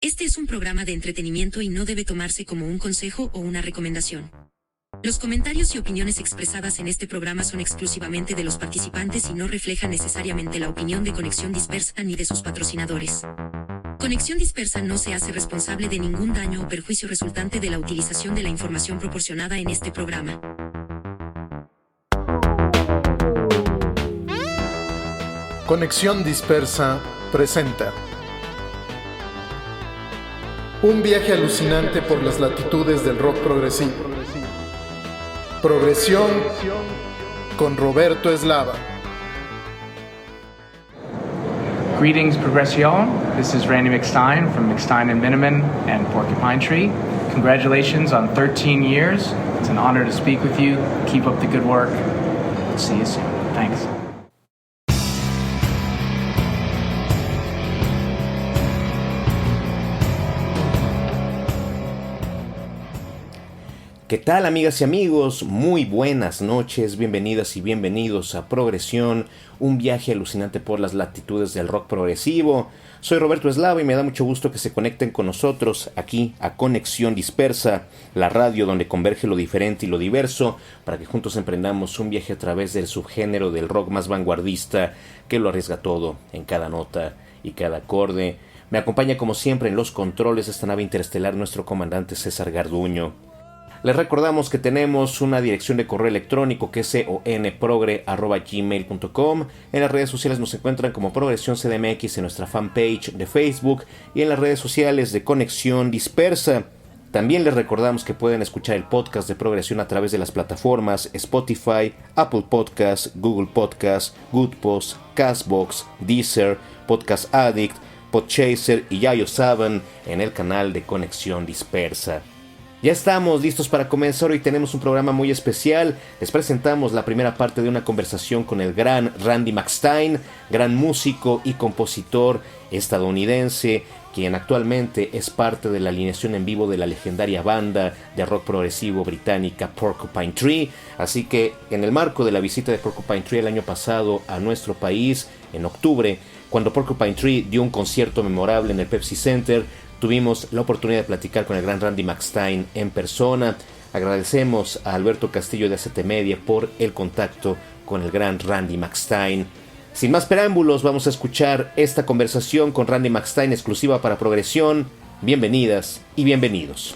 Este es un programa de entretenimiento y no debe tomarse como un consejo o una recomendación. Los comentarios y opiniones expresadas en este programa son exclusivamente de los participantes y no reflejan necesariamente la opinión de Conexión Dispersa ni de sus patrocinadores. Conexión Dispersa no se hace responsable de ningún daño o perjuicio resultante de la utilización de la información proporcionada en este programa. Conexión Dispersa presenta un viaje alucinante por las latitudes del rock progresivo. Progresión con Roberto Eslava. Greetings, Progresión. This is Randy McStine from McStine and Miniman and Porcupine Tree. Congratulations on 13 years. It's an honor to speak with you. Keep up the good work. See you soon. Thanks. ¿Qué tal, amigas y amigos? Muy buenas noches, bienvenidas y bienvenidos a Progresión, un viaje alucinante por las latitudes del rock progresivo. Soy Roberto Eslava y me da mucho gusto que se conecten con nosotros aquí a Conexión Dispersa, la radio donde converge lo diferente y lo diverso, para que juntos emprendamos un viaje a través del subgénero del rock más vanguardista que lo arriesga todo en cada nota y cada acorde. Me acompaña como siempre en los controles de esta nave interestelar nuestro comandante César Garduño. Les recordamos que tenemos una dirección de correo electrónico que es conprogre@gmail.com. En las redes sociales nos encuentran como Progresión CDMX en nuestra fanpage de Facebook y en las redes sociales de Conexión Dispersa. También les recordamos que pueden escuchar el podcast de Progresión a través de las plataformas Spotify, Apple Podcasts, Google Podcasts, Goodpost, Castbox, Deezer, Podcast Addict, Podchaser y ya lo saben, en el canal de Conexión Dispersa. Ya estamos listos para comenzar. Hoy tenemos un programa muy especial. Les presentamos la primera parte de una conversación con el gran Randy McStine, gran músico y compositor estadounidense, quien actualmente es parte de la alineación en vivo de la legendaria banda de rock progresivo británica Porcupine Tree. Así que en el marco de la visita de Porcupine Tree el año pasado a nuestro país, en octubre, cuando Porcupine Tree dio un concierto memorable en el Pepsi Center, tuvimos la oportunidad de platicar con el gran Randy McStine en persona. Agradecemos a Alberto Castillo de ACT Media por el contacto con el gran Randy McStine. Sin más preámbulos, vamos a escuchar esta conversación con Randy McStine exclusiva para Progresión. Bienvenidas y bienvenidos.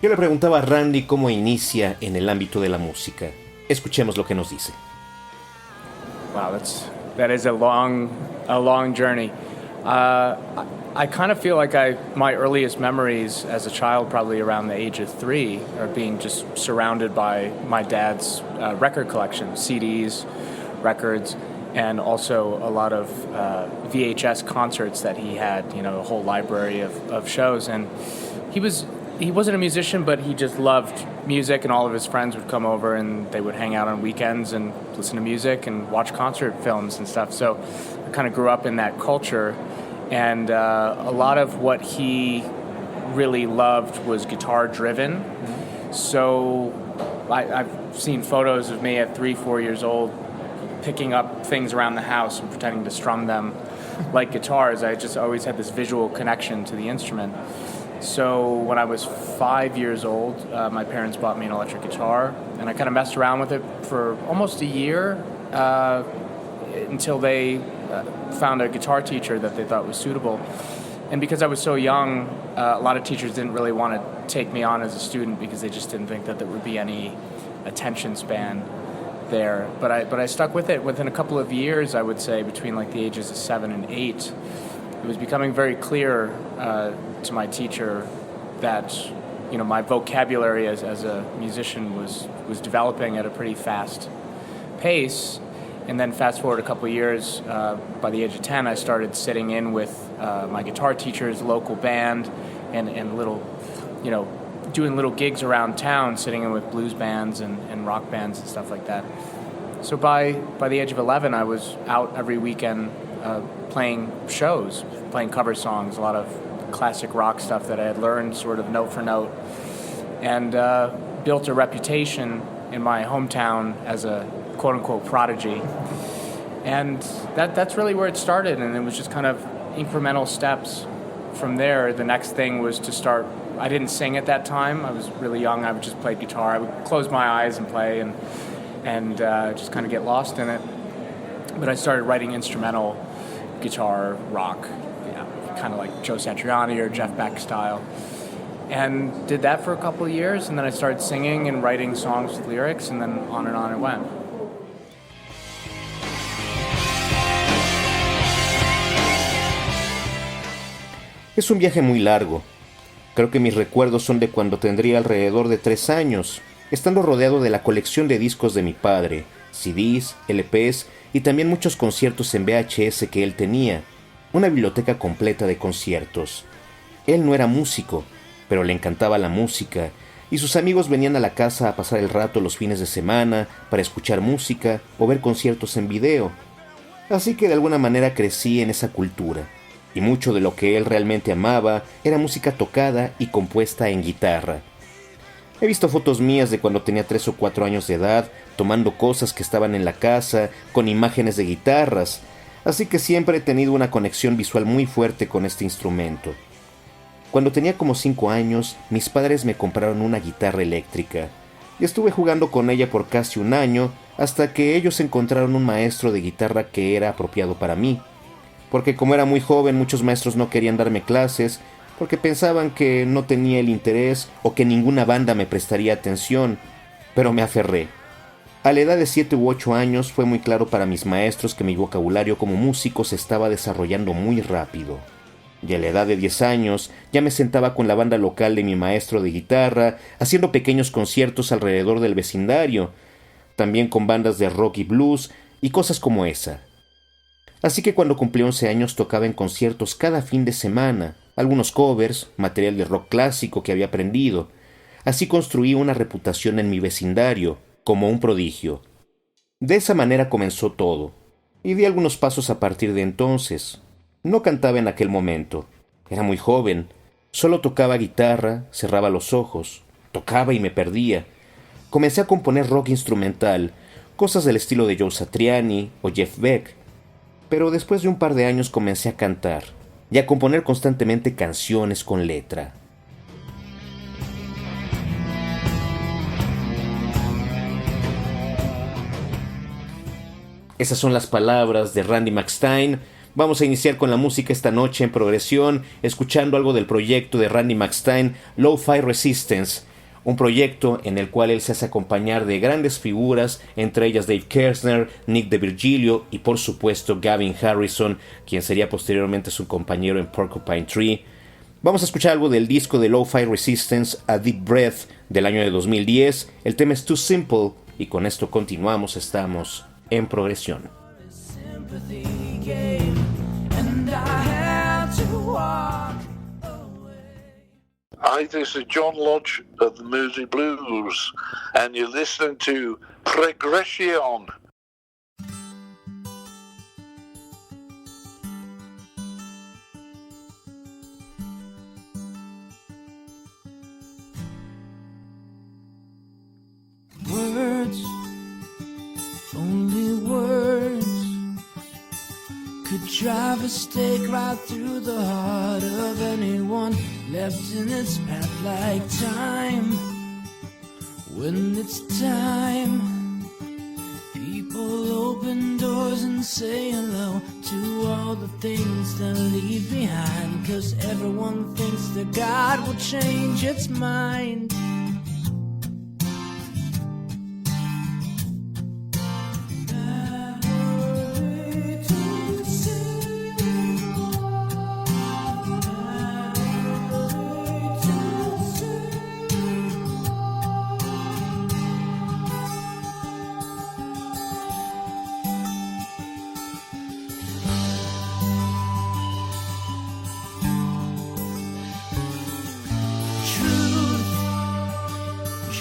Yo le preguntaba a Randy cómo inicia en el ámbito de la música. Escuchemos lo que nos dice. Wow, that is a long journey. I kind of feel like my earliest memories as a child, probably around the age of 3, are being just surrounded by my dad's record collection, CDs, records, and also a lot of VHS concerts that he had, a whole library of shows. And he wasn't a musician, but he just loved music, and all of his friends would come over and they would hang out on weekends and listen to music and watch concert films and stuff. So I kind of grew up in that culture, and a lot of what he really loved was guitar driven. Mm-hmm. So I've seen photos of me at 3-4 years old picking up things around the house and pretending to strum them like guitars. I just always had this visual connection to the instrument. So when I was 5 years old, my parents bought me an electric guitar, and I kind of messed around with it for almost a year until they found a guitar teacher that they thought was suitable. And because I was so young, a lot of teachers didn't really want to take me on as a student because they just didn't think that there would be any attention span there. But I stuck with it. Within a couple of years, I would say, between like the ages of 7 and 8, it was becoming very clear to my teacher that my vocabulary as a musician was developing at a pretty fast pace. And then fast forward a couple of years, by the age of 10, I started sitting in with my guitar teacher's local band and little, doing little gigs around town, sitting in with blues bands and rock bands and stuff like that. So by the age of 11, I was out every weekend playing shows, playing cover songs, a lot of classic rock stuff that I had learned sort of note for note, and built a reputation in my hometown as a quote-unquote prodigy. And that's really where it started, and it was just kind of incremental steps. From there, the next thing was to start. I didn't sing at that time. I was really young. I would just play guitar. I would close my eyes and play and just kind of get lost in it. But I started writing instrumental guitar rock, kind of like Joe Satriani or Jeff Beck style. And did that for a couple of years, and then I started singing and writing songs with lyrics, and then on it went. Es un viaje muy largo. Creo que mis recuerdos son de cuando tendría alrededor de 3 años, estando rodeado de la colección de discos de mi padre, CDs, LPs y también muchos conciertos en VHS que él tenía, una biblioteca completa de conciertos. Él no era músico, pero le encantaba la música, y sus amigos venían a la casa a pasar el rato los fines de semana para escuchar música o ver conciertos en video. Así que de alguna manera crecí en esa cultura. Y mucho de lo que él realmente amaba era música tocada y compuesta en guitarra. He visto fotos mías de cuando tenía 3 o 4 años de edad, tomando cosas que estaban en la casa, con imágenes de guitarras, así que siempre he tenido una conexión visual muy fuerte con este instrumento. Cuando tenía como 5 años, mis padres me compraron una guitarra eléctrica, y estuve jugando con ella por casi 1 año, hasta que ellos encontraron un maestro de guitarra que era apropiado para mí. Porque como era muy joven, muchos maestros no querían darme clases porque pensaban que no tenía el interés o que ninguna banda me prestaría atención, pero me aferré. A la edad de 7 u 8 años fue muy claro para mis maestros que mi vocabulario como músico se estaba desarrollando muy rápido. Y a la edad de 10 años ya me sentaba con la banda local de mi maestro de guitarra, haciendo pequeños conciertos alrededor del vecindario, también con bandas de rock y blues y cosas como esa. Así que cuando cumplí 11 años tocaba en conciertos cada fin de semana, algunos covers, material de rock clásico que había aprendido. Así construí una reputación en mi vecindario, como un prodigio. De esa manera comenzó todo, y di algunos pasos a partir de entonces. No cantaba en aquel momento, era muy joven, solo tocaba guitarra, cerraba los ojos, tocaba y me perdía. Comencé a componer rock instrumental, cosas del estilo de Joe Satriani o Jeff Beck. Pero después de un par de años comencé a cantar y a componer constantemente canciones con letra. Esas son las palabras de Randy McStine. Vamos a iniciar con la música esta noche en Progresión, escuchando algo del proyecto de Randy McStine, Lo-Fi Resistance. Un proyecto en el cual él se hace acompañar de grandes figuras, entre ellas Dave Kersner, Nick DeVirgilio y por supuesto Gavin Harrison, quien sería posteriormente su compañero en Porcupine Tree. Vamos a escuchar algo del disco de Lo-Fi Resistance, A Deep Breath, del año de 2010. El tema es Too Simple y con esto continuamos, estamos en Progresión. Hi, this is John Lodge of the Moody Blues, and you're listening to Progresión. Words, only words, could drive a stake right through the heart of anyone left in its path like time. When it's time, people open doors and say hello to all the things they'll leave behind, 'cause everyone thinks that God will change its mind.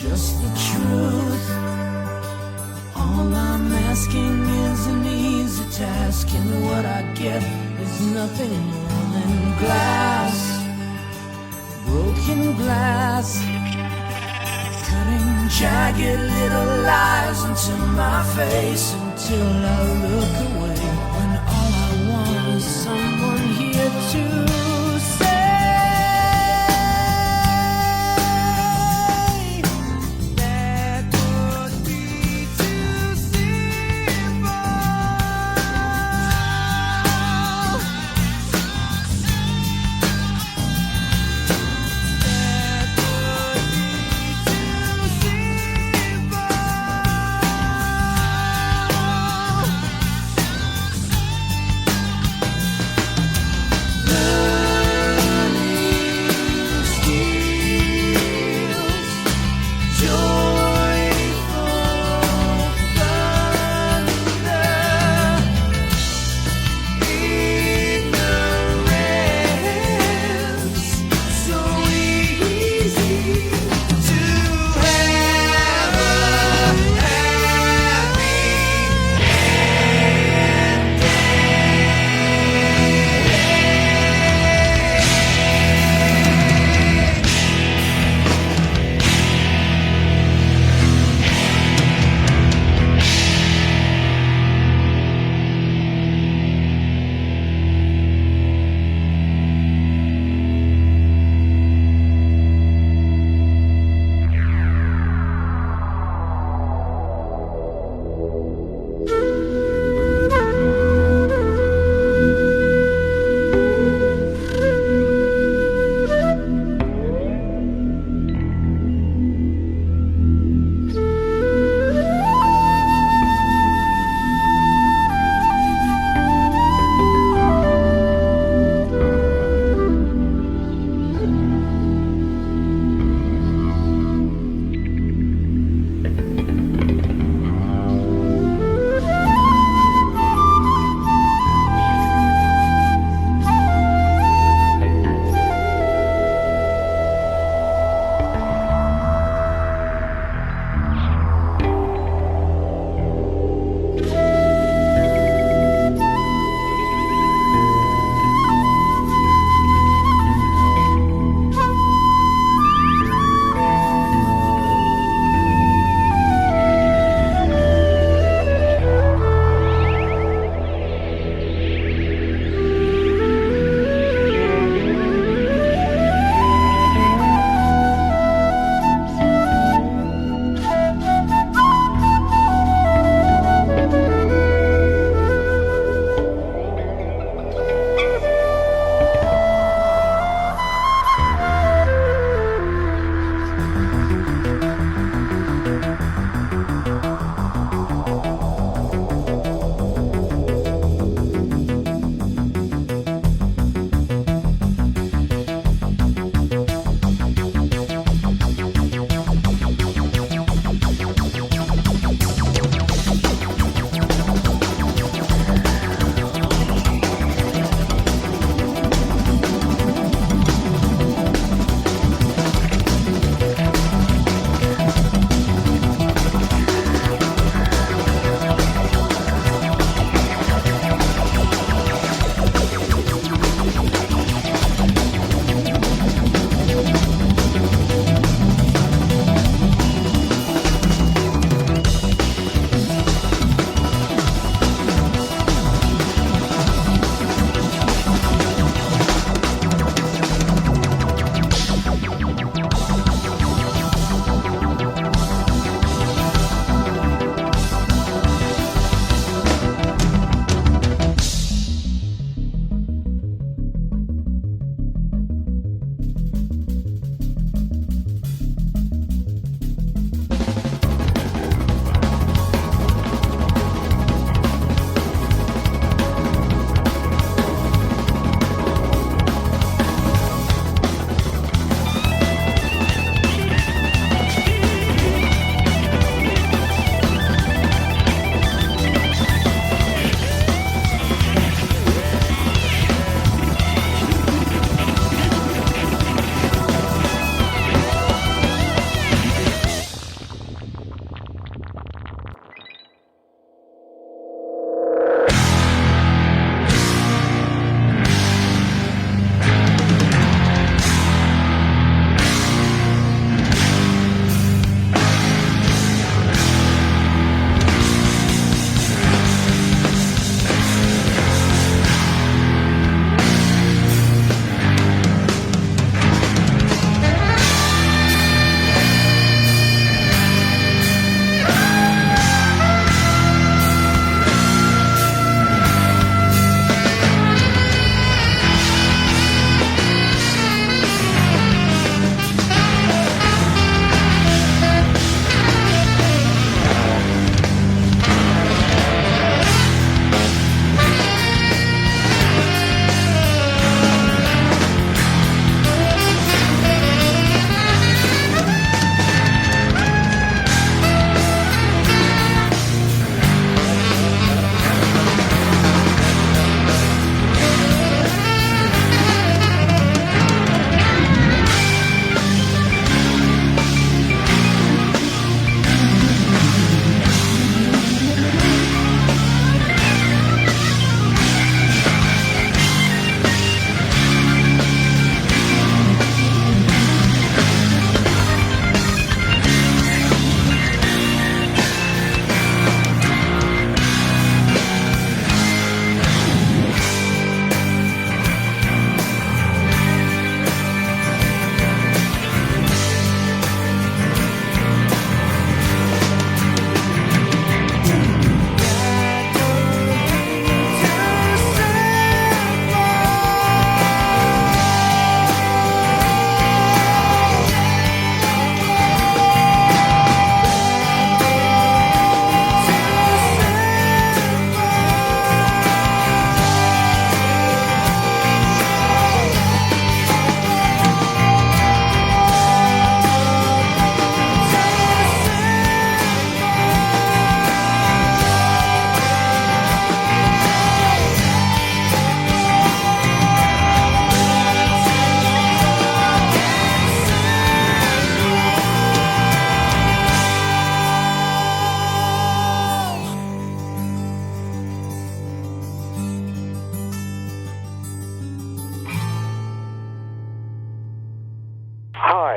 Just the truth. All I'm asking is an easy task, and what I get is nothing more than glass, broken glass, cutting jagged little lies into my face until I look away when all I want is someone here to say that would be too simple.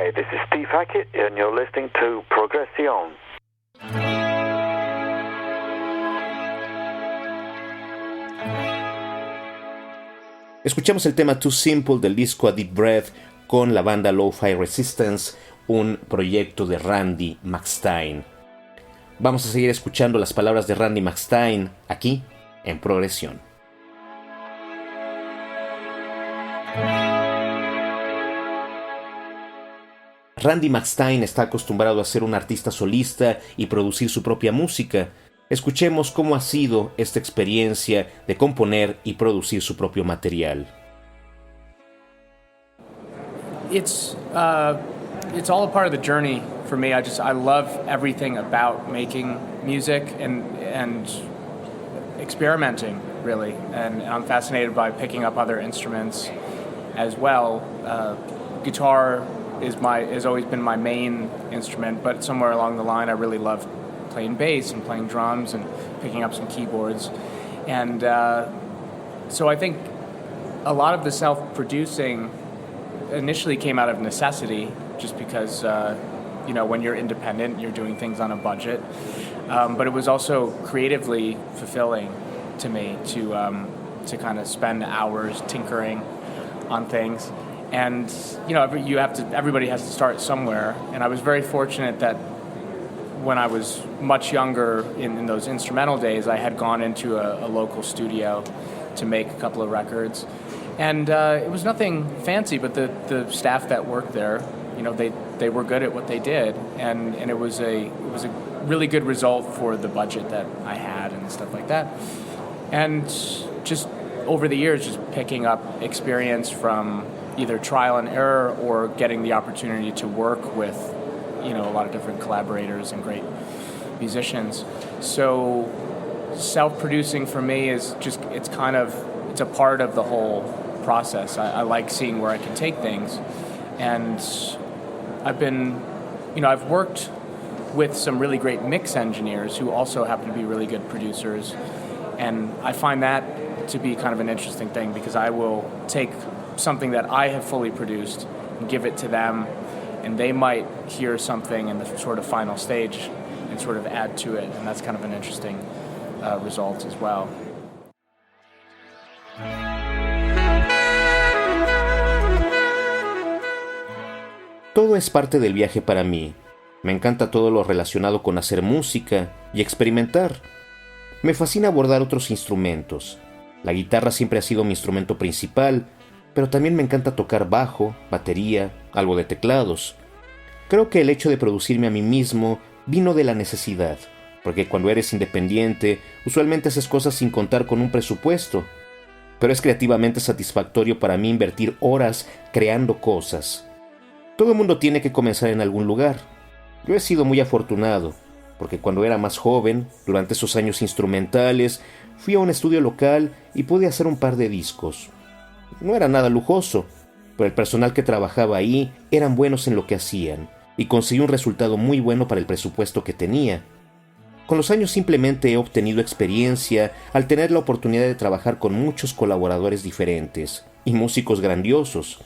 Hi, this is Steve Hackett, and you're listening to Progresión. Escuchamos el tema Too Simple del disco A Deep Breath con la banda Lo-Fi Resistance, un proyecto de Randy McStine. Vamos a seguir escuchando las palabras de Randy McStine aquí en Progresión. Randy McStine está acostumbrado a ser un artista solista y producir su propia música. Escuchemos cómo ha sido esta experiencia de componer y producir su propio material. It's all a part of the journey for me. I love everything about making music and experimenting, really. And I'm fascinated by picking up other instruments as well. Guitar has always been my main instrument, but somewhere along the line I really love playing bass and playing drums and picking up some keyboards. And so I think a lot of the self-producing initially came out of necessity, just because when you're independent, you're doing things on a budget. But it was also creatively fulfilling to me to kind of spend hours tinkering on things. And everybody has to start somewhere. And I was very fortunate that when I was much younger, in those instrumental days, I had gone into a local studio to make a couple of records. And it was nothing fancy, but the staff that worked there, they were good at what they did, and it was a really good result for the budget that I had and stuff like that. And just over the years, just picking up experience from either trial and error or getting the opportunity to work with a lot of different collaborators and great musicians. So self-producing for me is it's a part of the whole process. I like seeing where I can take things, and I've worked with some really great mix engineers who also happen to be really good producers, and I find that to be kind of an interesting thing, because I will take something that I have fully produced and give it to them, and they might hear something in the sort of final stage and sort of add to it, and that's kind of an interesting result as well. Todo es parte del viaje para mí. Me encanta todo lo relacionado con hacer música y experimentar. Me fascina abordar otros instrumentos. La guitarra siempre ha sido mi instrumento principal, pero también me encanta tocar bajo, batería, algo de teclados. Creo que el hecho de producirme a mí mismo vino de la necesidad, porque cuando eres independiente, usualmente haces cosas sin contar con un presupuesto. Pero es creativamente satisfactorio para mí invertir horas creando cosas. Todo el mundo tiene que comenzar en algún lugar. Yo he sido muy afortunado, porque cuando era más joven, durante esos años instrumentales, fui a un estudio local y pude hacer un par de discos. No era nada lujoso, pero el personal que trabajaba ahí eran buenos en lo que hacían, y conseguí un resultado muy bueno para el presupuesto que tenía. Con los años simplemente he obtenido experiencia al tener la oportunidad de trabajar con muchos colaboradores diferentes y músicos grandiosos.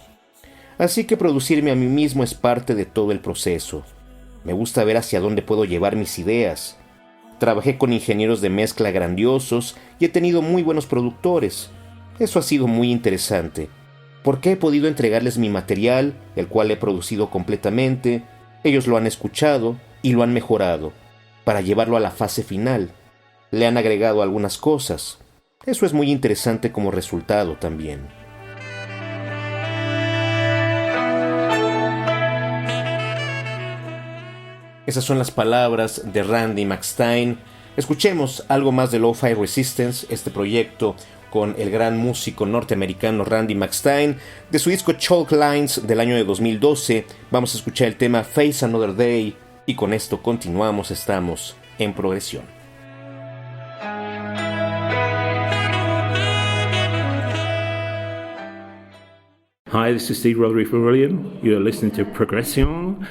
Así que producirme a mí mismo es parte de todo el proceso. Me gusta ver hacia dónde puedo llevar mis ideas. Trabajé con ingenieros de mezcla grandiosos y he tenido muy buenos productores. Eso ha sido muy interesante, porque he podido entregarles mi material, el cual he producido completamente. Ellos lo han escuchado y lo han mejorado, para llevarlo a la fase final. Le han agregado algunas cosas. Eso es muy interesante como resultado también. Esas son las palabras de Randy McStine. Escuchemos algo más de Lo-Fi Resistance, este proyecto con el gran músico norteamericano Randy McStine. De su disco Chalk Lines del año de 2012, vamos a escuchar el tema Face Another Day, y con esto continuamos, estamos en Progresión. Hi, this is Steve Rodriguez William. You're listening to Progresión.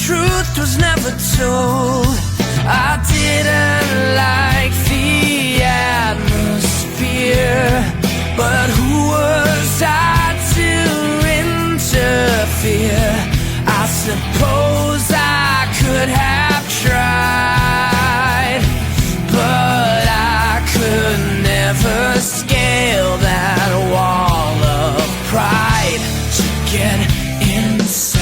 truth was never told. I didn't like the atmosphere, but who was I to interfere? I suppose I could have tried, but I could never scale that wall of pride to get inside.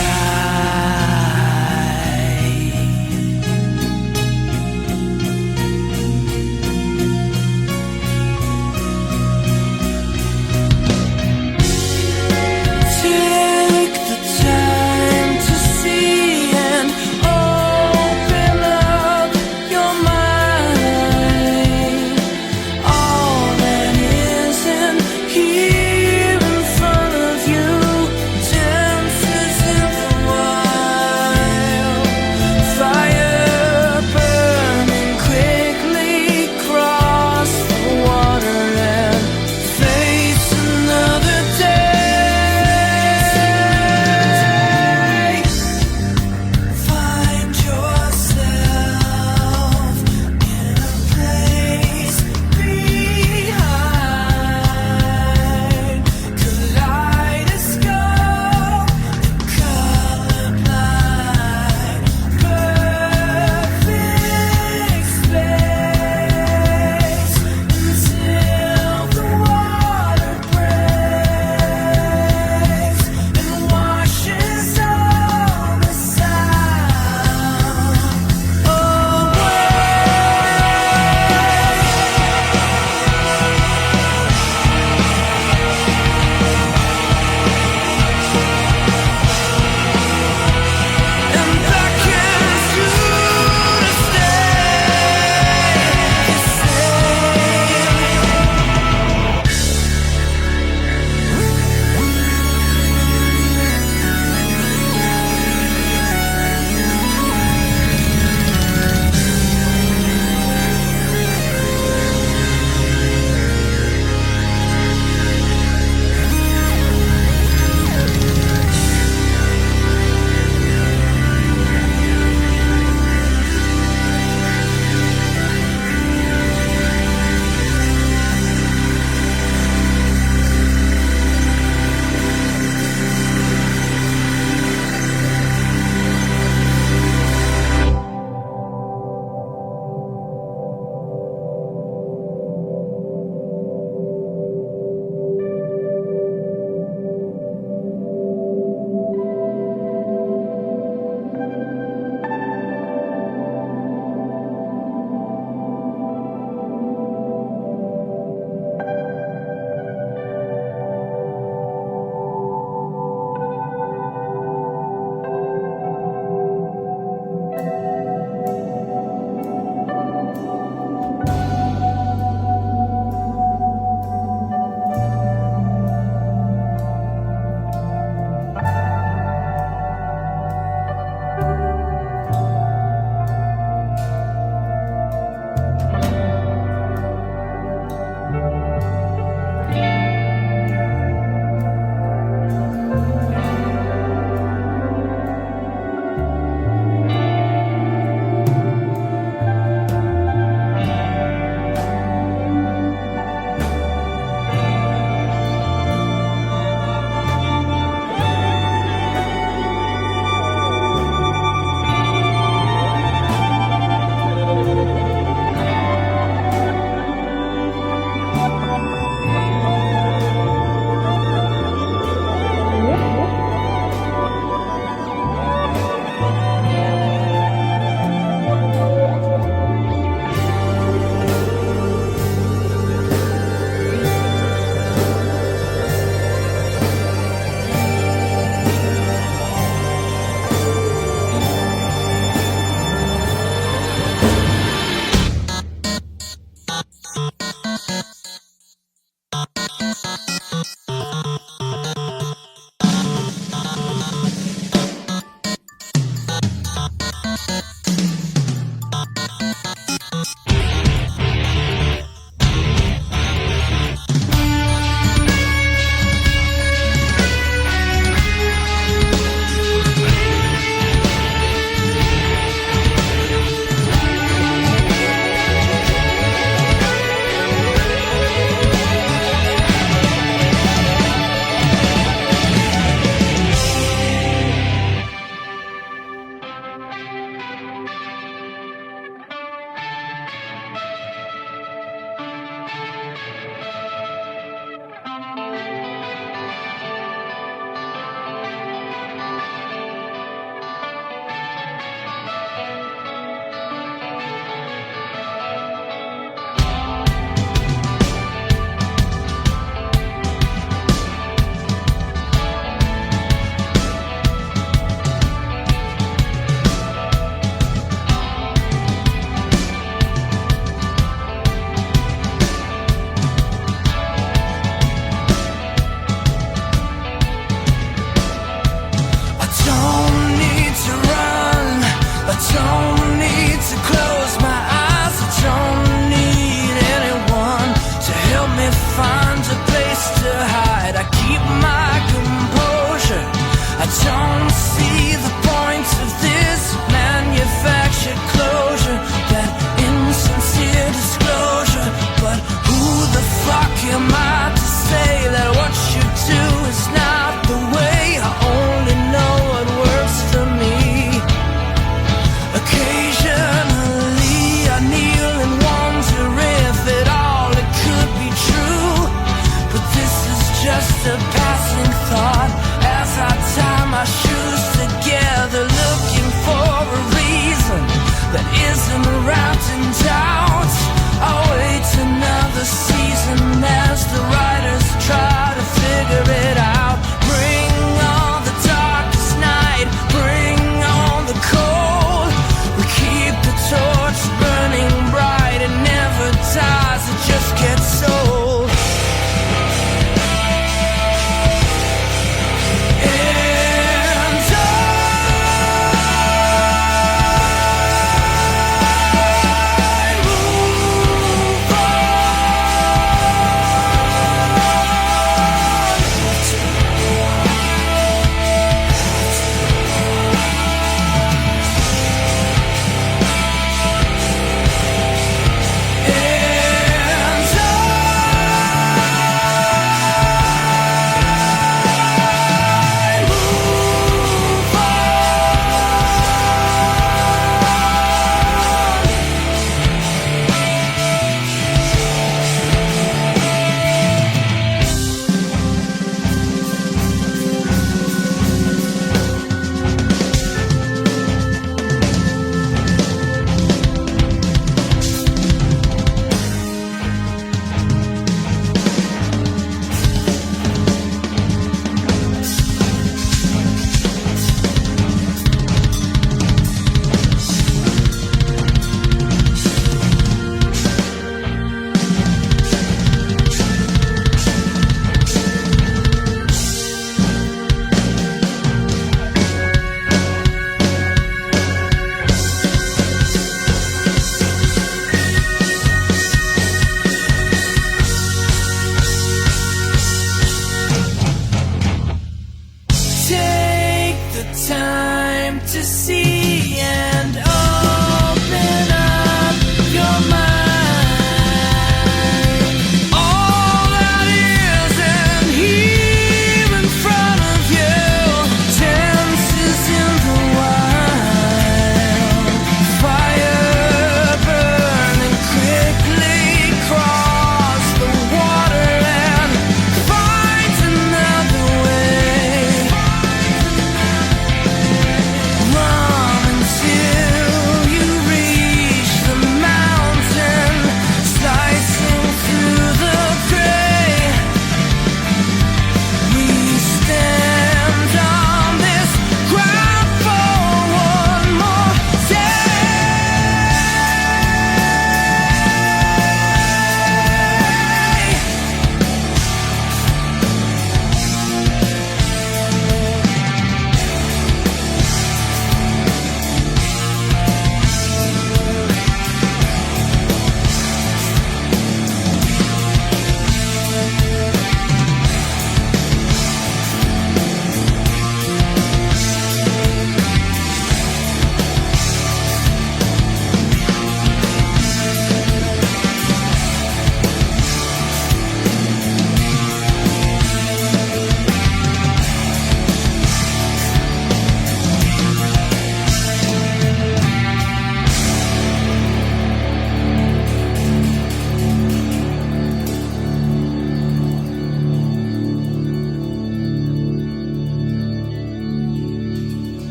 Take the time to see and open up your mind. All that isn't here in front of you dances in the wild. Fire burning quickly, cross the water and face another day. Find yourself in a place behind. Kaleidoscope, colorblind, perfect space until the water breaks and washes all the sound away. And beckons you to stay the don't need to close my eyes. I don't need anyone to help me find a place to hide. I keep my composure. I don't see the point of this manufactured closure, that insincere disclosure. But who the fuck am I to say that what you do is not the way? I only know what works for me. Occasionally I kneel and wonder if it could be true. But this is just a passing thought as I tie my shoes together.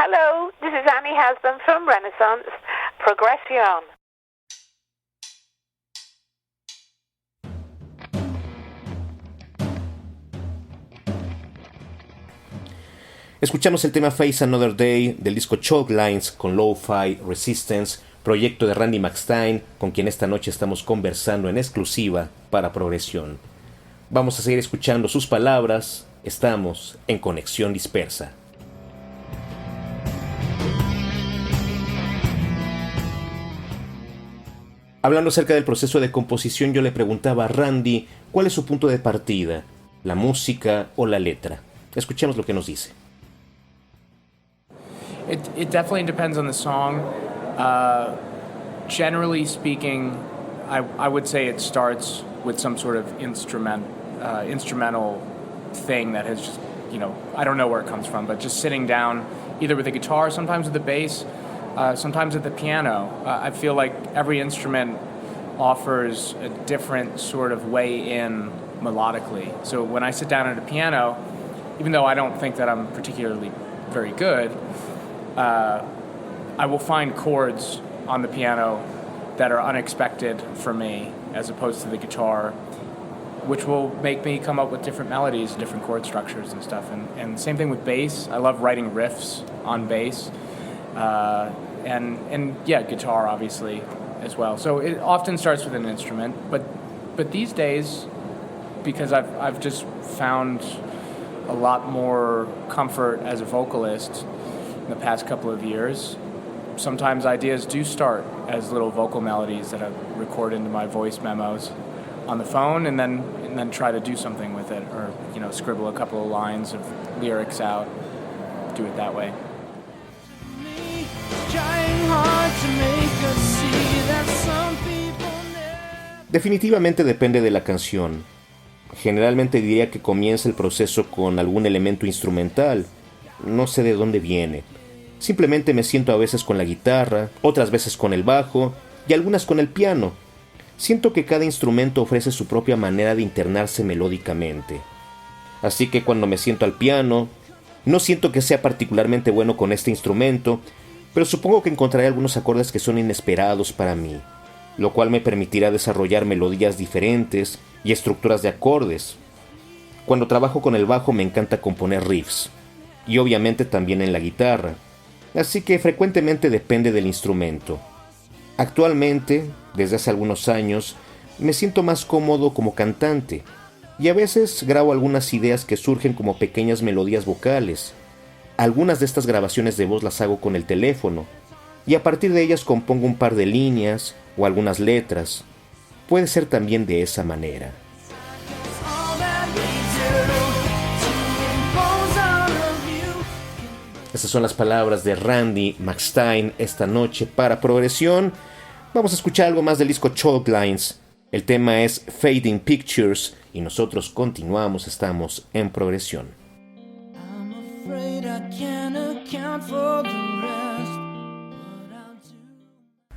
Hello, this is Annie Hasbin from Renaissance, Progresión. Escuchamos el tema Face Another Day del disco Chalk Lines con Lo-Fi Resistance, proyecto de Randy McStine, con quien esta noche estamos conversando en exclusiva para Progresión. Vamos a seguir escuchando sus palabras. Estamos en Conexión Dispersa. Hablando acerca del proceso de composición, yo le preguntaba a Randy cuál es su punto de partida, la música o la letra. Escuchemos lo que nos dice. It definitely depends on the song. Generally speaking, I would say it starts with some sort of instrumental thing that has just, I don't know where it comes from, but just sitting down either with the guitar, sometimes with the bass, sometimes at the piano. I feel like every instrument offers a different sort of way in melodically. So when I sit down at a piano, even though I don't think that I'm particularly very good, I will find chords on the piano that are unexpected for me as opposed to the guitar, which will make me come up with different melodies, different chord structures and stuff. And same thing with bass. I love writing riffs on bass. And yeah, guitar obviously as well. So it often starts with an instrument, but these days, because I've just found a lot more comfort as a vocalist in the past couple of years, sometimes ideas do start as little vocal melodies that I record into my voice memos on the phone and then try to do something with it, or scribble a couple of lines of lyrics out, do it that way. Definitivamente depende de la canción. Generalmente diría que comienza el proceso con algún elemento instrumental. No sé de dónde viene. Simplemente me siento a veces con la guitarra, otras veces con el bajo y algunas con el piano. Siento que cada instrumento ofrece su propia manera de internarse melódicamente. Así que cuando me siento al piano, no siento que sea particularmente bueno con este instrumento, pero supongo que encontraré algunos acordes que son inesperados para mí, lo cual me permitirá desarrollar melodías diferentes y estructuras de acordes. Cuando trabajo con el bajo me encanta componer riffs, y obviamente también en la guitarra, así que frecuentemente depende del instrumento. Actualmente, desde hace algunos años, me siento más cómodo como cantante, y a veces grabo algunas ideas que surgen como pequeñas melodías vocales. Algunas de estas grabaciones de voz las hago con el teléfono, y a partir de ellas compongo un par de líneas o algunas letras. Puede ser también de esa manera. Estas son las palabras de Randy McStine esta noche para Progresión. Vamos a escuchar algo más del disco Chalk Lines. El tema es Fading Pictures y nosotros continuamos, estamos en Progresión.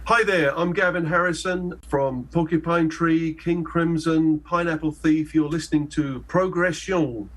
Hi there, I'm Gavin Harrison from Porcupine Tree, King Crimson, Pineapple Thief. You're listening to Progresión.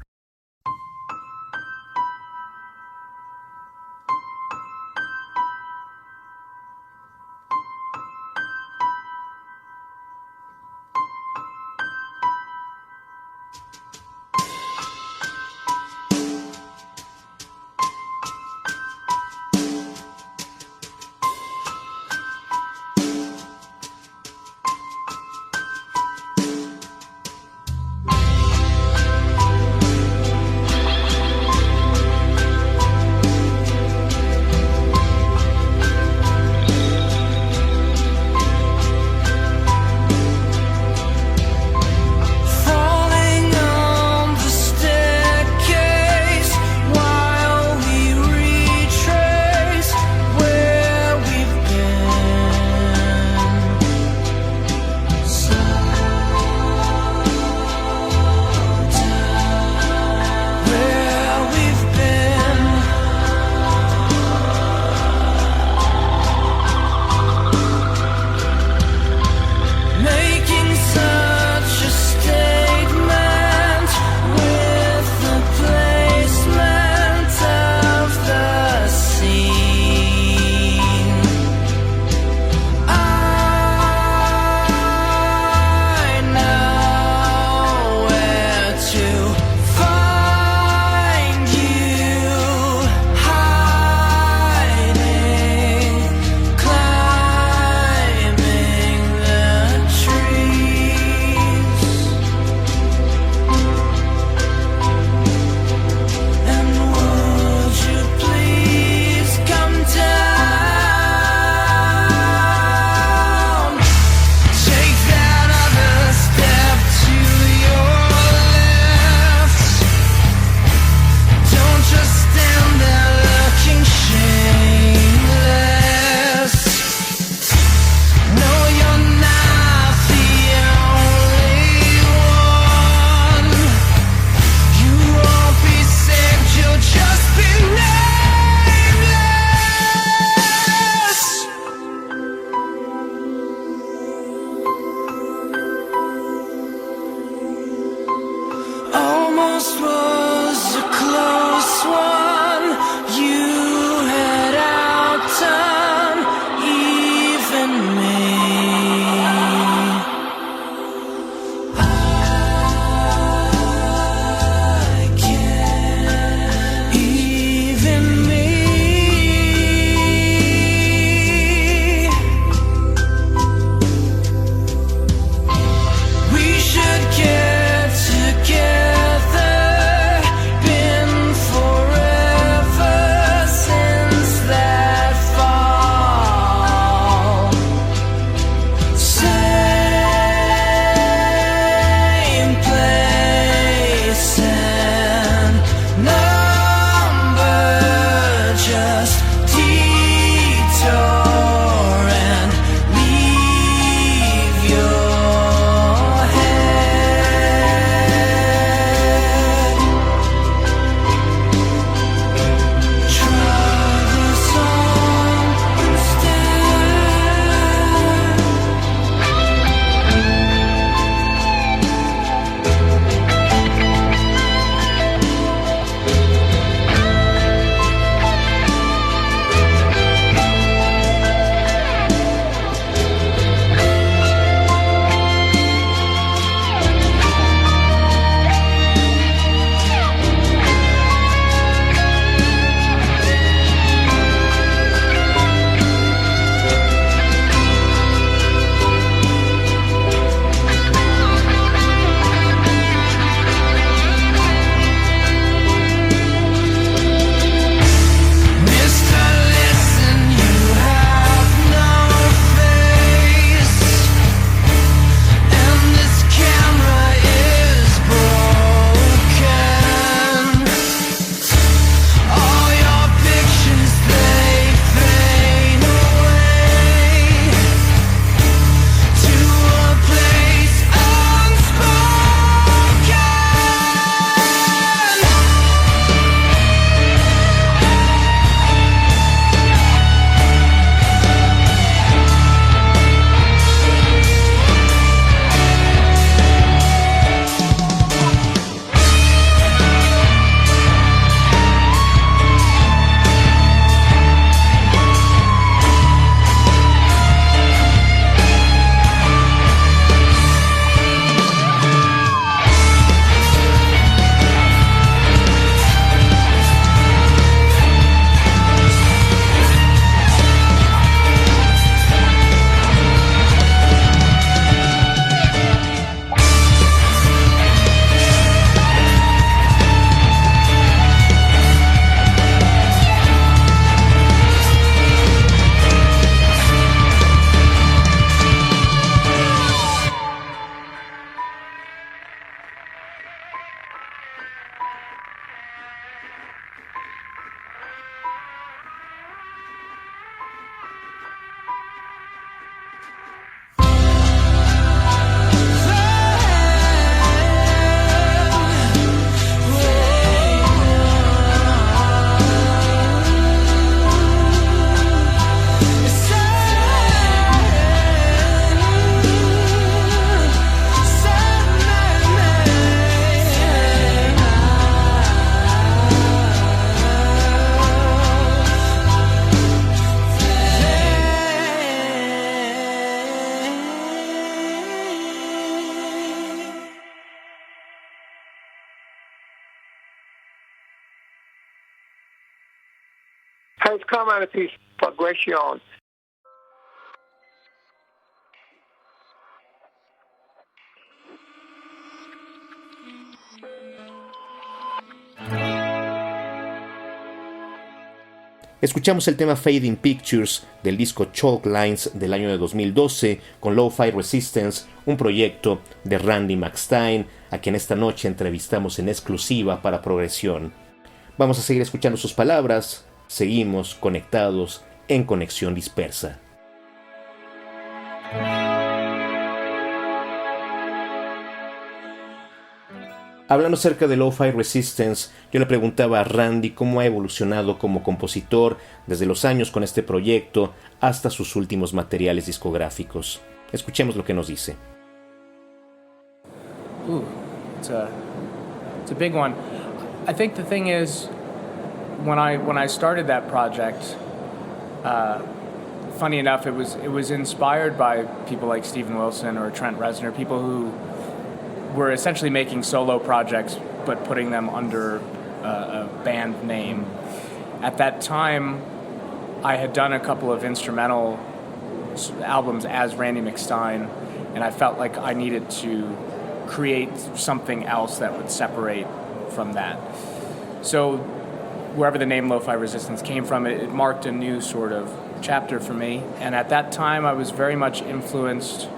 almost was a close one. You had outdone even me. I can't even me. We should get together. Been forever since that fall. Same place and number, just detour and leave your head. Try the song instead. Mr. Listen, you have no face, and this camera is broken. All your pictures, they fade away to a place unspoken. Has come out of piece Progression. Escuchamos el tema Fading Pictures del disco Chalk Lines del año de 2012 con Lo-Fi Resistance, un proyecto de Randy McStine, a quien esta noche entrevistamos en exclusiva para Progresión. Vamos a seguir escuchando sus palabras, seguimos conectados en conexión dispersa. Hablando acerca de Lo-Fi Resistance, yo le preguntaba a Randy cómo ha evolucionado como compositor desde los años con este proyecto hasta sus últimos materiales discográficos. Escuchemos lo que nos dice. It's a big one. I think the thing is, when I started that project, funny enough, it was inspired by people like Steven Wilson or Trent Reznor, people who were essentially making solo projects but putting them under a band name. At that time, I had done a couple of instrumental albums as Randy McStine, and I felt like I needed to create something else that would separate from that. So wherever the name Lo-Fi Resistance came from, it marked a new sort of chapter for me. And at that time, I was very much influenced,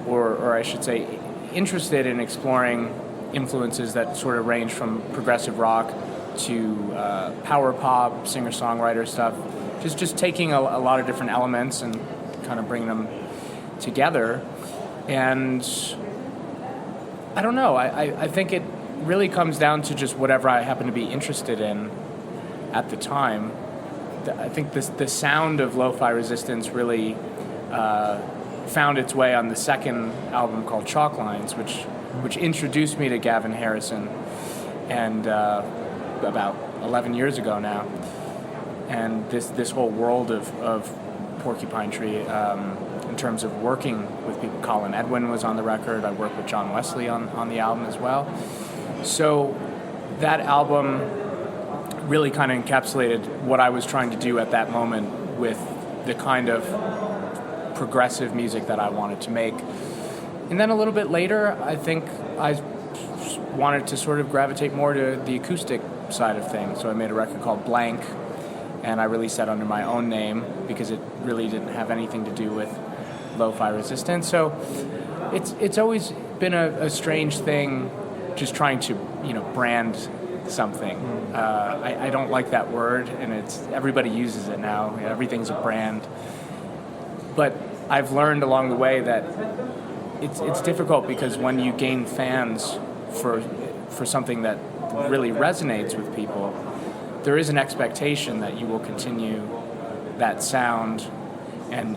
or I should say, interested in exploring influences that sort of range from progressive rock to power pop, singer-songwriter stuff. Just taking a lot of different elements and kind of bringing them together. And I don't know, I think it really comes down to just whatever I happen to be interested in at the time. I think the sound of Lo-Fi Resistance really found its way on the second album called Chalk Lines, which introduced me to Gavin Harrison, and about 11 years ago now. And this whole world of Porcupine Tree, in terms of working with people. Colin Edwin was on the record. I worked with John Wesley on the album as well. So that album really kind of encapsulated what I was trying to do at that moment with the kind of progressive music that I wanted to make. And then a little bit later, I think I wanted to sort of gravitate more to the acoustic side of things. So I made a record called Blank, and I released that under my own name because it really didn't have anything to do with Lo-Fi Resistance. So it's always been a strange thing, just trying to brand something. I don't like that word, and everybody uses it now. Everything's a brand. But I've learned along the way that it's difficult, because when you gain fans for something that really resonates with people, there is an expectation that you will continue that sound, and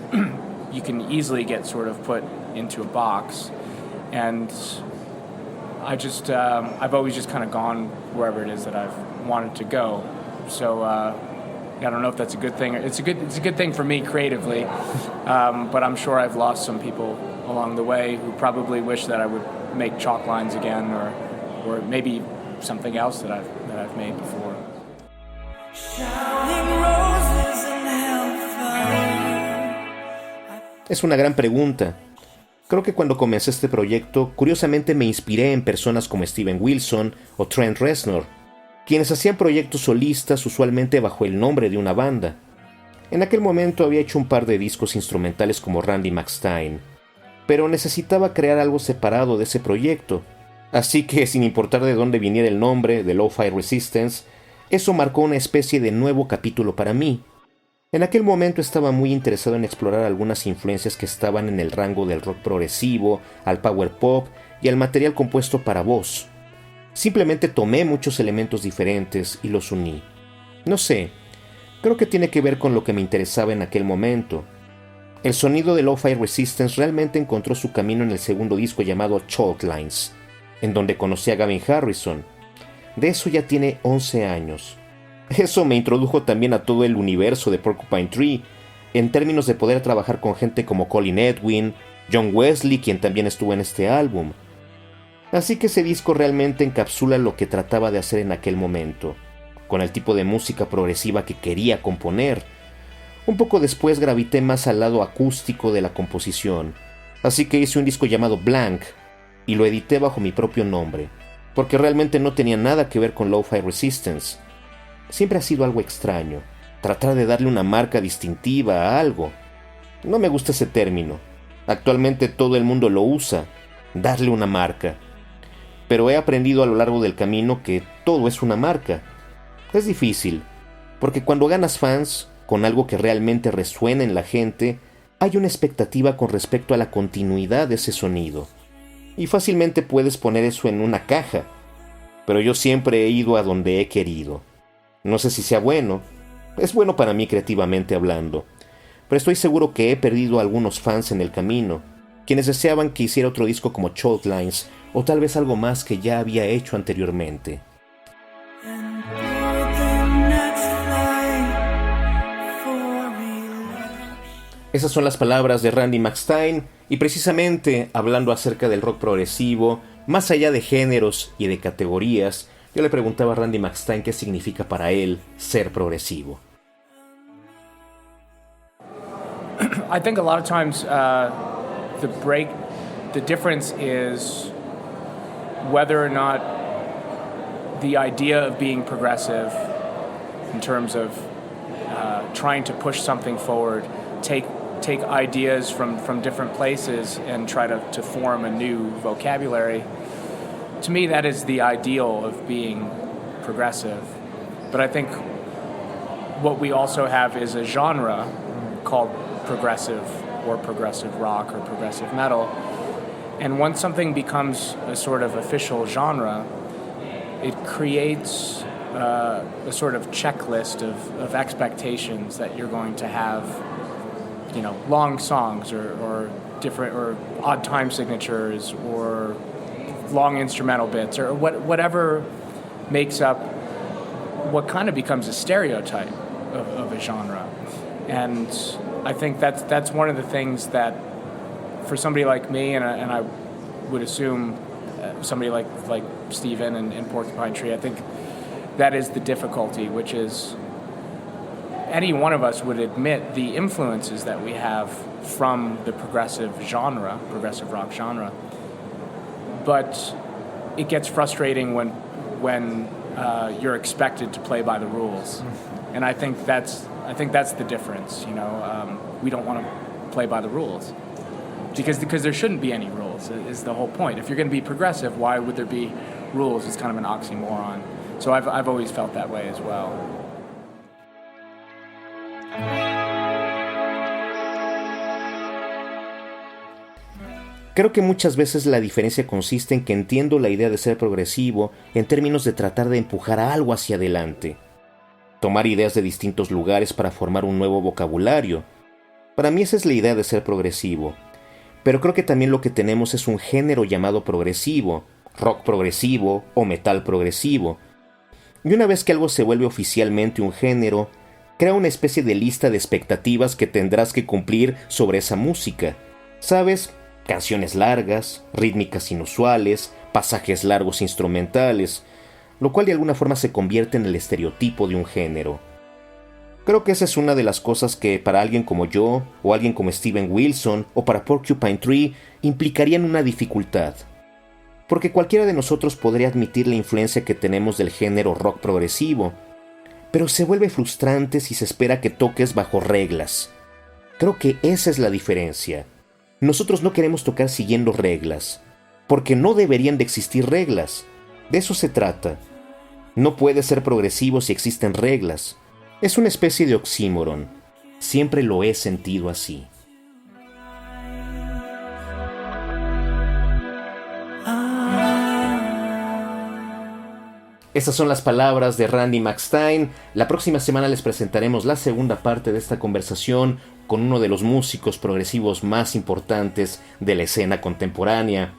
you can easily get sort of put into a box. And I've always just kind of gone wherever it is that I've wanted to go. So I don't know if that's a good thing. It's a good thing for me creatively, but I'm sure I've lost some people along the way who probably wish that I would make Chalk Lines again, or maybe something else that I've made before. Es una gran pregunta. Creo que cuando comencé este proyecto, curiosamente me inspiré en personas como Steven Wilson o Trent Reznor, quienes hacían proyectos solistas usualmente bajo el nombre de una banda. En aquel momento había hecho un par de discos instrumentales como Randy McStine, pero necesitaba crear algo separado de ese proyecto, así que sin importar de dónde viniera el nombre de Lo-Fi Resistance, eso marcó una especie de nuevo capítulo para mí. En aquel momento estaba muy interesado en explorar algunas influencias que estaban en el rango del rock progresivo, al power pop y al material compuesto para voz. Simplemente tomé muchos elementos diferentes y los uní. No sé, creo que tiene que ver con lo que me interesaba en aquel momento. El sonido de Lo-Fi Resistance realmente encontró su camino en el segundo disco llamado Chalk Lines, en donde conocí a Gavin Harrison. De eso ya tiene 11 años. Eso me introdujo también a todo el universo de Porcupine Tree, en términos de poder trabajar con gente como Colin Edwin, John Wesley, quien también estuvo en este álbum. Así que ese disco realmente encapsula lo que trataba de hacer en aquel momento, con el tipo de música progresiva que quería componer. Un poco después gravité más al lado acústico de la composición, así que hice un disco llamado Blank, y lo edité bajo mi propio nombre, porque realmente no tenía nada que ver con Lo-Fi Resistance. Siempre ha sido algo extraño, tratar de darle una marca distintiva a algo. No me gusta ese término. Actualmente todo el mundo lo usa, darle una marca. Pero he aprendido a lo largo del camino que todo es una marca. Es difícil, porque cuando ganas fans con algo que realmente resuena en la gente, hay una expectativa con respecto a la continuidad de ese sonido. Y fácilmente puedes poner eso en una caja, pero yo siempre he ido a donde he querido. No sé si sea bueno, es bueno para mí creativamente hablando, pero estoy seguro que he perdido a algunos fans en el camino, quienes deseaban que hiciera otro disco como Chalk Lines o tal vez algo más que ya había hecho anteriormente. Esas son las palabras de Randy McStine, y precisamente hablando acerca del rock progresivo, más allá de géneros y de categorías, yo le preguntaba a Randy McStine qué significa para él ser progresivo. I think a lot of times the difference is whether or not the idea of being progressive in terms of trying to push something forward, take ideas from different places and try to form a new vocabulary. To me, that is the ideal of being progressive. But I think what we also have is a genre called progressive or progressive rock or progressive metal. And once something becomes a sort of official genre, it creates a sort of checklist of expectations that you're going to have, you know, long songs or different or odd time signatures or long instrumental bits or whatever makes up what kind of becomes a stereotype of a genre. And I think that's one of the things that for somebody like me, and I would assume somebody like Steven and Porcupine Tree, I think that is the difficulty, which is any one of us would admit the influences that we have from the progressive rock genre. But it gets frustrating when you're expected to play by the rules, and I think that's the difference. You know, we don't want to play by the rules because there shouldn't be any rules. Is the whole point. If you're going to be progressive, why would there be rules? It's kind of an oxymoron. So I've always felt that way as well. Creo que muchas veces la diferencia consiste en que entiendo la idea de ser progresivo en términos de tratar de empujar a algo hacia adelante. Tomar ideas de distintos lugares para formar un nuevo vocabulario. Para mí esa es la idea de ser progresivo. Pero creo que también lo que tenemos es un género llamado progresivo, rock progresivo o metal progresivo. Y una vez que algo se vuelve oficialmente un género, crea una especie de lista de expectativas que tendrás que cumplir sobre esa música. ¿Sabes? Canciones largas, rítmicas inusuales, pasajes largos instrumentales, lo cual de alguna forma se convierte en el estereotipo de un género. Creo que esa es una de las cosas que para alguien como yo, o alguien como Steven Wilson, o para Porcupine Tree, implicarían una dificultad. Porque cualquiera de nosotros podría admitir la influencia que tenemos del género rock progresivo, pero se vuelve frustrante si se espera que toques bajo reglas. Creo que esa es la diferencia. Nosotros no queremos tocar siguiendo reglas, porque no deberían de existir reglas. De eso se trata. No puedes ser progresivo si existen reglas. Es una especie de oxímoron. Siempre lo he sentido así. Esas son las palabras de Randy McStine. La próxima semana les presentaremos la segunda parte de esta conversación con uno de los músicos progresivos más importantes de la escena contemporánea.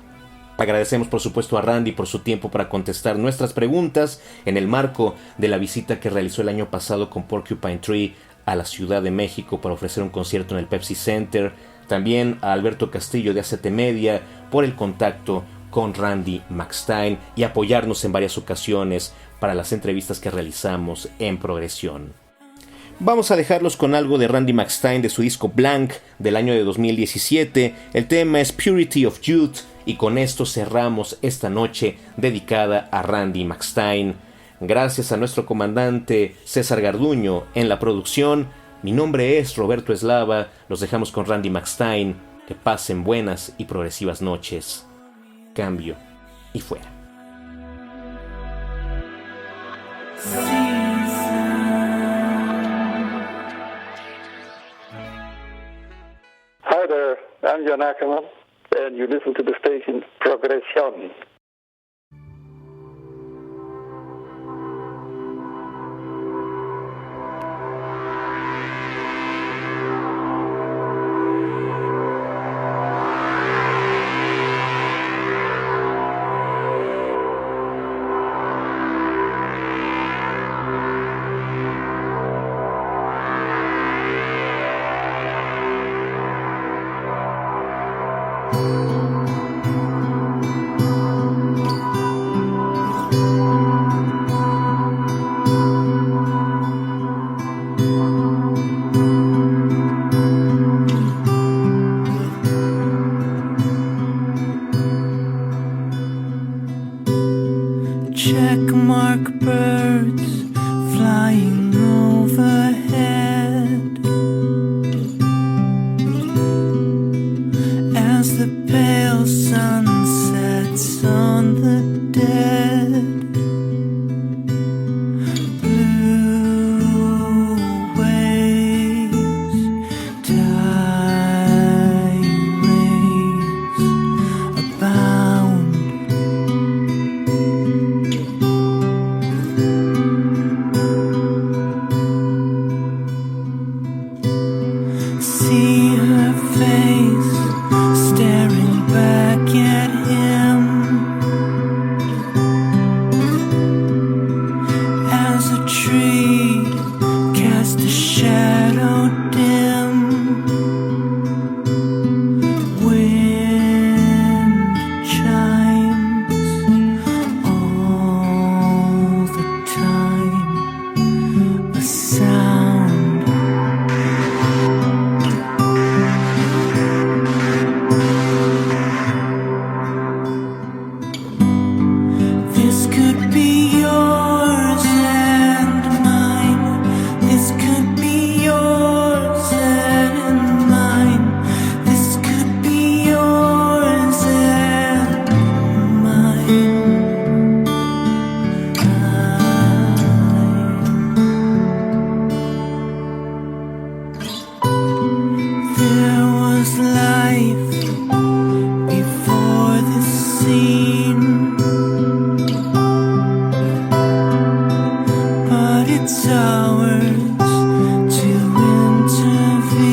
Agradecemos por supuesto a Randy por su tiempo para contestar nuestras preguntas en el marco de la visita que realizó el año pasado con Porcupine Tree a la Ciudad de México para ofrecer un concierto en el Pepsi Center. También a Alberto Castillo de ACT Media por el contacto con Randy McStine y apoyarnos en varias ocasiones para las entrevistas que realizamos en Progresión. Vamos a dejarlos con algo de Randy McStine de su disco Blank del año de 2017. El tema es Purity of Youth y con esto cerramos esta noche dedicada a Randy McStine. Gracias a nuestro comandante César Garduño en la producción. Mi nombre es Roberto Eslava. Los dejamos con Randy McStine. Que pasen buenas y progresivas noches. Cambio y fuera. Hi there, I'm John Ackerman, and you listen to the station Progresión. checkmark birds flying overhead as the pale sun sets on the dead. Blue waves, tide rays abound. See her face staring back at him as a tree cast a shadow dim. Wind chimes all the time, a sound. This could be yours and mine. This could be yours and mine. This could be yours and mine. There was life before this scene, but it's ours to intervene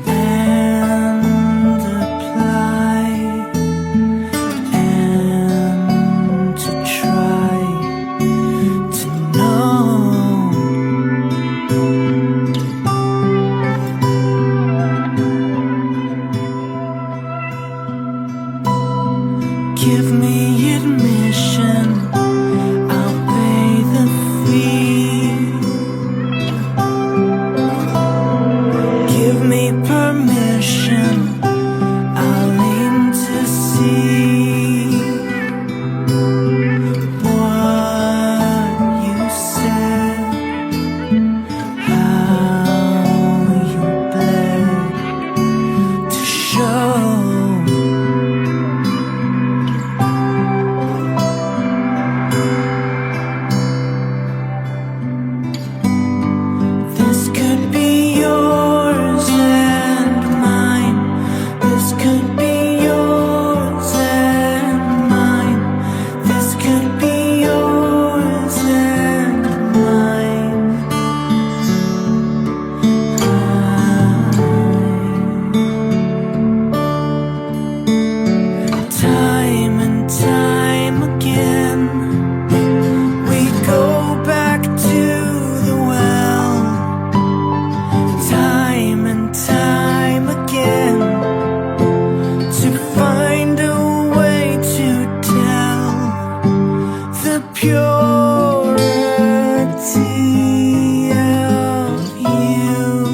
and apply and to try to know. Give me admission, I'll pay the fee. Give me permission, I'll aim to see what you said, how you bled to show. This could be yours and mine. This could be yours and mine. This could be yours and mine. Time and time again, we go back to the well. Time and time again, to find a way to tell the purity of youth.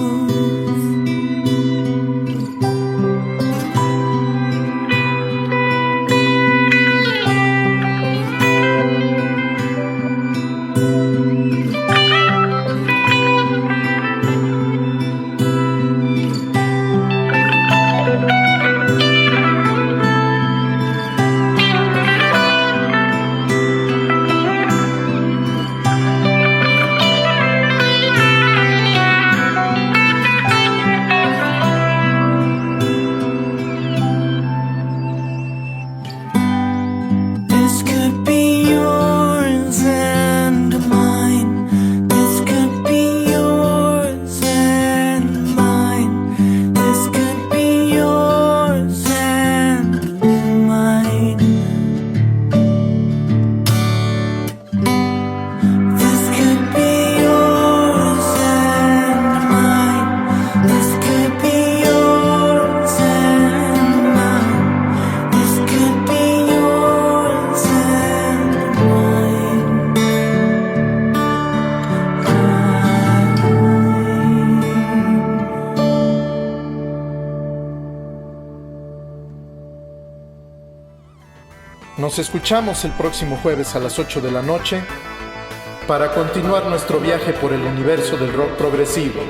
Nos escuchamos el próximo jueves a las 8 de la noche para continuar nuestro viaje por el universo del rock progresivo.